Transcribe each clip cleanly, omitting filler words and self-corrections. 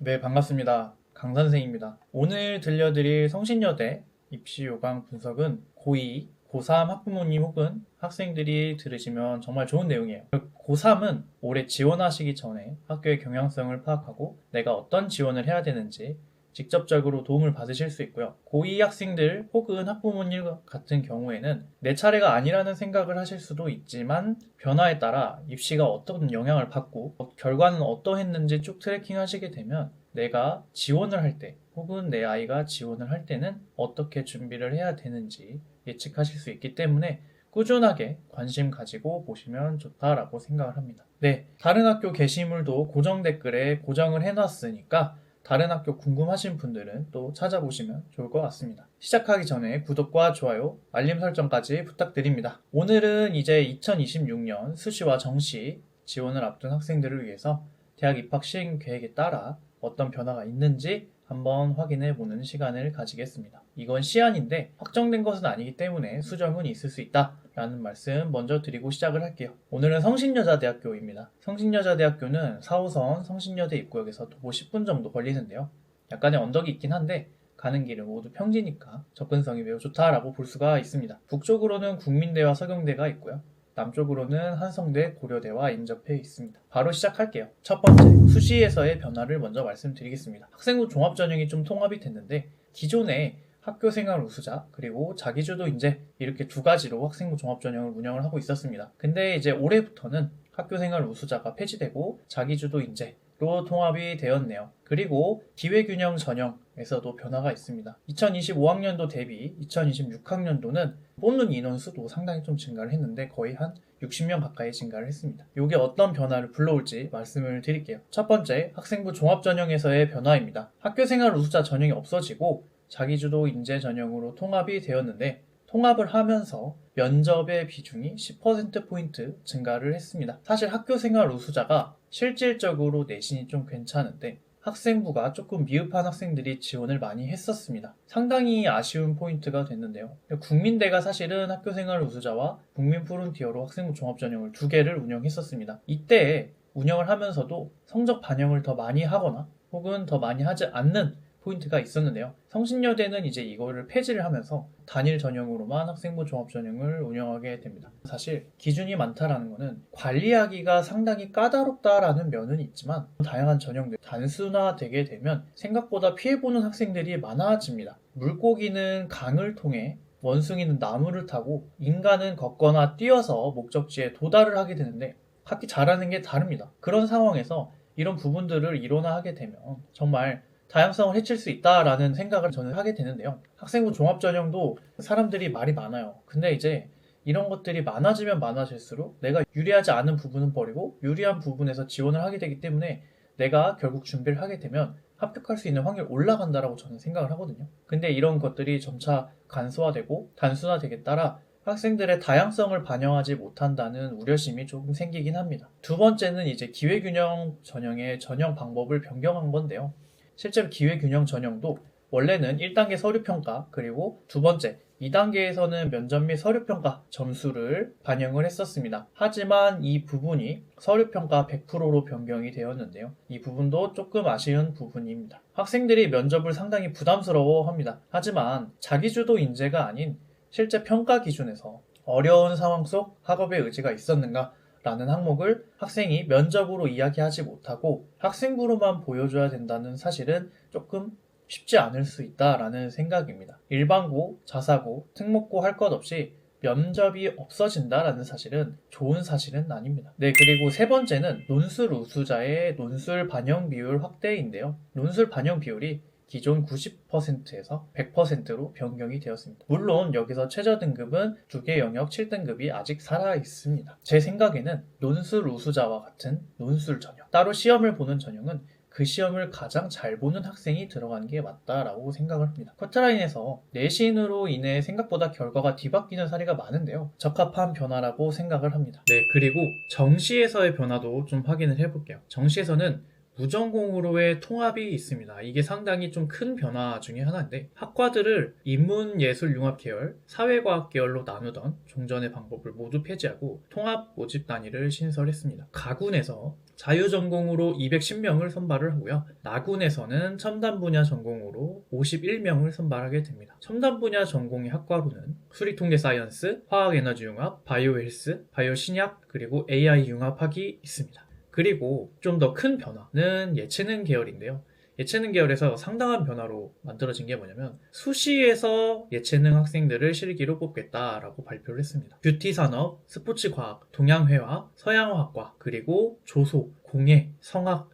네, 반갑습니다. 강 선생입니다. 오늘 들려드릴 성신여대 입시 요강 분석은 고2, 고3 학부모님 혹은 학생들이 들으시면 정말 좋은 내용이에요. 고3은 올해 지원하시기 전에 학교의 경향성을 파악하고 내가 어떤 지원을 해야 되는지 직접적으로 도움을 받으실 수 있고요. 고2 학생들 혹은 학부모님 같은 경우에는 내 차례가 아니라는 생각을 하실 수도 있지만 변화에 따라 입시가 어떤 영향을 받고 결과는 어떠했는지 쭉 트래킹 하시게 되면 내가 지원을 할 때 혹은 내 아이가 지원을 할 때는 어떻게 준비를 해야 되는지 예측하실 수 있기 때문에 꾸준하게 관심 가지고 보시면 좋다라고 생각을 합니다. 네, 다른 학교 게시물도 고정 댓글에 고정을 해놨으니까 다른 학교 궁금하신 분들은 또 찾아보시면 좋을 것 같습니다. 시작하기 전에 구독과 좋아요, 알림 설정까지 부탁드립니다. 오늘은 이제 2026년 수시와 정시 지원을 앞둔 학생들을 위해서 대학 입학 시행 계획에 따라 어떤 변화가 있는지 한번 확인해 보는 시간을 가지겠습니다. 이건 시안인데 확정된 것은 아니기 때문에 수정은 있을 수 있다 라는 말씀 먼저 드리고 시작을 할게요. 오늘은 성신여자대학교입니다. 성신여자대학교는 4호선 성신여대 입구역에서 도보 10분 정도 걸리는데요. 약간의 언덕이 있긴 한데 가는 길은 모두 평지니까 접근성이 매우 좋다라고 볼 수가 있습니다. 북쪽으로는 국민대와 서경대가 있고요. 남쪽으로는 한성대, 고려대와 인접해 있습니다. 바로 시작할게요. 첫 번째, 수시에서의 변화를 먼저 말씀드리겠습니다. 학생부 종합전형이 좀 통합이 됐는데 기존에 학교생활 우수자 그리고 자기주도 인재 이렇게 두 가지로 학생부 종합전형을 운영을 하고 있었습니다. 근데 이제 올해부터는 학교생활 우수자가 폐지되고 자기주도 인재로 통합이 되었네요. 그리고 기회균형 전형에서도 변화가 있습니다. 2025학년도 대비 2026학년도는 뽑는 인원수도 상당히 좀 증가를 했는데 거의 한 60명 가까이 증가를 했습니다. 이게 어떤 변화를 불러올지 말씀을 드릴게요. 첫 번째, 학생부 종합전형에서의 변화입니다. 학교생활 우수자 전형이 없어지고 자기주도 인재 전형으로 통합이 되었는데 통합을 하면서 면접의 비중이 10%포인트 증가를 했습니다. 사실 학교생활 우수자가 실질적으로 내신이 좀 괜찮은데 학생부가 조금 미흡한 학생들이 지원을 많이 했었습니다. 상당히 아쉬운 포인트가 됐는데요. 국민대가 사실은 학교생활 우수자와 국민프론티어로 학생부 종합전형을 두 개를 운영했었습니다. 이때 운영을 하면서도 성적 반영을 더 많이 하거나 혹은 더 많이 하지 않는 포인트가 있었는데요. 성신여대는 이제 이거를 폐지를 하면서 단일 전형으로만 학생부 종합전형을 운영하게 됩니다. 사실 기준이 많다라는 것은 관리하기가 상당히 까다롭다라는 면은 있지만 다양한 전형들 단순화되게 되면 생각보다 피해보는 학생들이 많아집니다. 물고기는 강을 통해 원숭이는 나무를 타고 인간은 걷거나 뛰어서 목적지에 도달을 하게 되는데 각기 잘하는 게 다릅니다. 그런 상황에서 이런 부분들을 일원화하게 되면 정말 다양성을 해칠 수 있다라는 생각을 저는 하게 되는데요. 학생부 종합전형도 사람들이 말이 많아요. 근데 이제 이런 것들이 많아지면 많아질수록 내가 유리하지 않은 부분은 버리고 유리한 부분에서 지원을 하게 되기 때문에 내가 결국 준비를 하게 되면 합격할 수 있는 확률이 올라간다라고 저는 생각을 하거든요. 근데 이런 것들이 점차 간소화되고 단순화되게 따라 학생들의 다양성을 반영하지 못한다는 우려심이 조금 생기긴 합니다. 두 번째는 이제 기회균형 전형의 전형 방법을 변경한 건데요. 실제로 기회균형 전형도 원래는 1단계 서류평가 그리고 두 번째 2단계에서는 면접 및 서류평가 점수를 반영을 했었습니다. 하지만 이 부분이 서류평가 100%로 변경이 되었는데요. 이 부분도 조금 아쉬운 부분입니다. 학생들이 면접을 상당히 부담스러워합니다. 하지만 자기주도 인재가 아닌 실제 평가 기준에서 어려운 상황 속 학업의 의지가 있었는가 라는 항목을 학생이 면접으로 이야기하지 못하고 학생부로만 보여줘야 된다는 사실은 조금 쉽지 않을 수 있다라는 생각입니다. 일반고, 자사고, 특목고 할 것 없이 면접이 없어진다라는 사실은 좋은 사실은 아닙니다. 네, 그리고 세 번째는 논술 우수자의 논술 반영 비율 확대인데요. 논술 반영 비율이 기존 90%에서 100%로 변경이 되었습니다. 물론 여기서 최저 등급은 두 개 영역 7등급이 아직 살아 있습니다. 제 생각에는 논술 우수자와 같은 논술 전형, 따로 시험을 보는 전형은 그 시험을 가장 잘 보는 학생이 들어가는 게 맞다라고 생각을 합니다. 커트라인에서 내신으로 인해 생각보다 결과가 뒤바뀌는 사례가 많은데요. 적합한 변화라고 생각을 합니다. 네, 그리고 정시에서의 변화도 좀 확인을 해볼게요. 정시에서는 무전공으로의 통합이 있습니다. 이게 상당히 좀 큰 변화 중에 하나인데 학과들을 인문예술융합 계열, 사회과학 계열로 나누던 종전의 방법을 모두 폐지하고 통합 모집 단위를 신설했습니다. 가군에서 자유전공으로 210명을 선발을 하고요. 나군에서는 첨단 분야 전공으로 51명을 선발하게 됩니다. 첨단 분야 전공의 학과로는 수리통계 사이언스, 화학에너지융합, 바이오헬스, 바이오신약, 그리고 AI 융합학이 있습니다. 그리고 좀 더 큰 변화는 예체능 계열인데요. 예체능 계열에서 상당한 변화로 만들어진 게 뭐냐면 수시에서 예체능 학생들을 실기로 뽑겠다라고 발표를 했습니다. 뷰티산업, 스포츠과학, 동양회화, 서양화학과, 그리고 조소, 공예, 성악,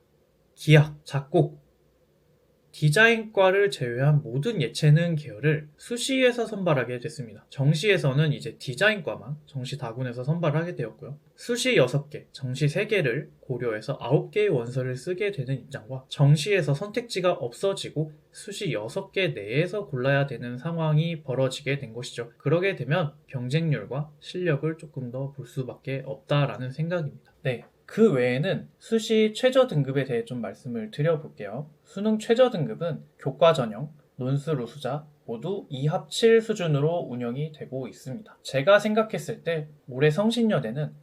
기악, 작곡, 디자인과를 제외한 모든 예체능 계열을 수시에서 선발하게 됐습니다. 정시에서는 이제 디자인과만 정시 다군에서 선발하게 되었고요. 수시 6개, 정시 3개를 고려해서 9개의 원서를 쓰게 되는 입장과 정시에서 선택지가 없어지고 수시 6개 내에서 골라야 되는 상황이 벌어지게 된 것이죠. 그러게 되면 경쟁률과 실력을 조금 더 볼 수밖에 없다라는 생각입니다. 네. 그 외에는 수시 최저 등급에 대해 좀 말씀을 드려볼게요. 수능 최저 등급은 교과 전형, 논술 우수자 모두 2합7 수준으로 운영이 되고 있습니다. 제가 생각했을 때 올해 성신여대는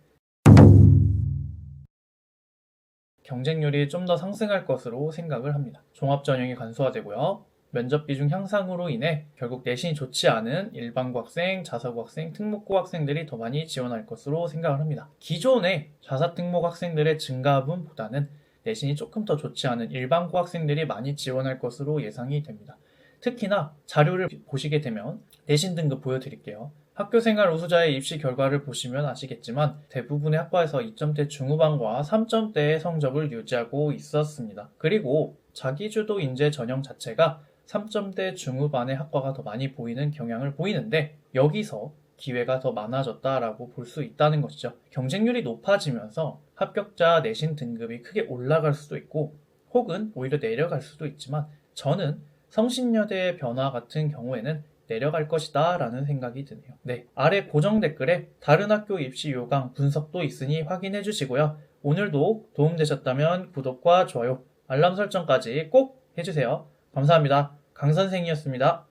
경쟁률이 좀 더 상승할 것으로 생각을 합니다. 종합 전형이 간소화되고요. 면접 비중 향상으로 인해 결국 내신이 좋지 않은 일반고 학생, 자사고 학생, 특목고 학생들이 더 많이 지원할 것으로 생각을 합니다. 기존의 자사특목 학생들의 증가분보다는 내신이 조금 더 좋지 않은 일반고 학생들이 많이 지원할 것으로 예상이 됩니다. 특히나 자료를 보시게 되면 내신 등급 보여드릴게요. 학교생활 우수자의 입시 결과를 보시면 아시겠지만 대부분의 학과에서 2점대 중후반과 3점대의 성적을 유지하고 있었습니다. 그리고 자기주도 인재 전형 자체가 3점대 중후반의 학과가 더 많이 보이는 경향을 보이는데 여기서 기회가 더 많아졌다라고 볼 수 있다는 것이죠. 경쟁률이 높아지면서 합격자 내신 등급이 크게 올라갈 수도 있고 혹은 오히려 내려갈 수도 있지만 저는 성신여대의 변화 같은 경우에는 내려갈 것이다 라는 생각이 드네요. 네, 아래 고정 댓글에 다른 학교 입시 요강 분석도 있으니 확인해 주시고요. 오늘도 도움되셨다면 구독과 좋아요, 알람 설정까지 꼭 해주세요. 감사합니다. 강 선생이었습니다.